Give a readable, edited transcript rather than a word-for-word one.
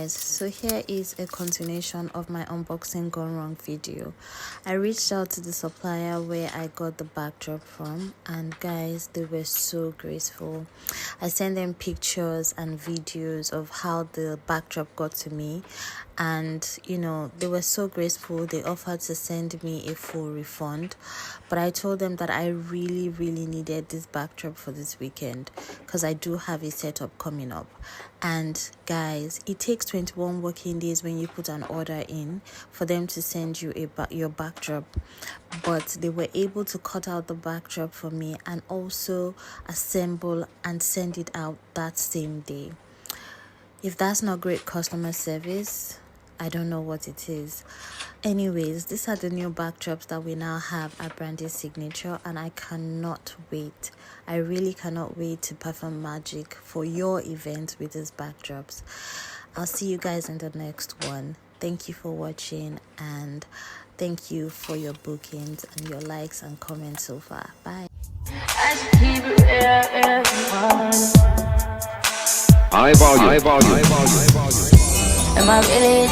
guys, so here is a continuation of my unboxing gone wrong video. I reached out to the supplier where I got the backdrop from, and guys, they were so graceful. I sent them pictures and videos of how the backdrop got to me, and you know, they were so graceful. They offered to send me a full refund, but I told them that I really needed this backdrop for this weekend because I do have a setup coming up. And guys, it takes 21 working days when you put an order in for them to send you your backdrop, but they were able to cut out the backdrop for me and also assemble and send it out that same day. If that's not great customer service, I don't know what it is. Anyways, these are the new backdrops that we now have at Brandeezsignature, and I cannot wait. I really cannot wait to perform magic for your event with these backdrops. I'll see you guys in the next one. Thank you for watching, and thank you for your bookings and your likes and comments so far. Bye. High volume. Am I really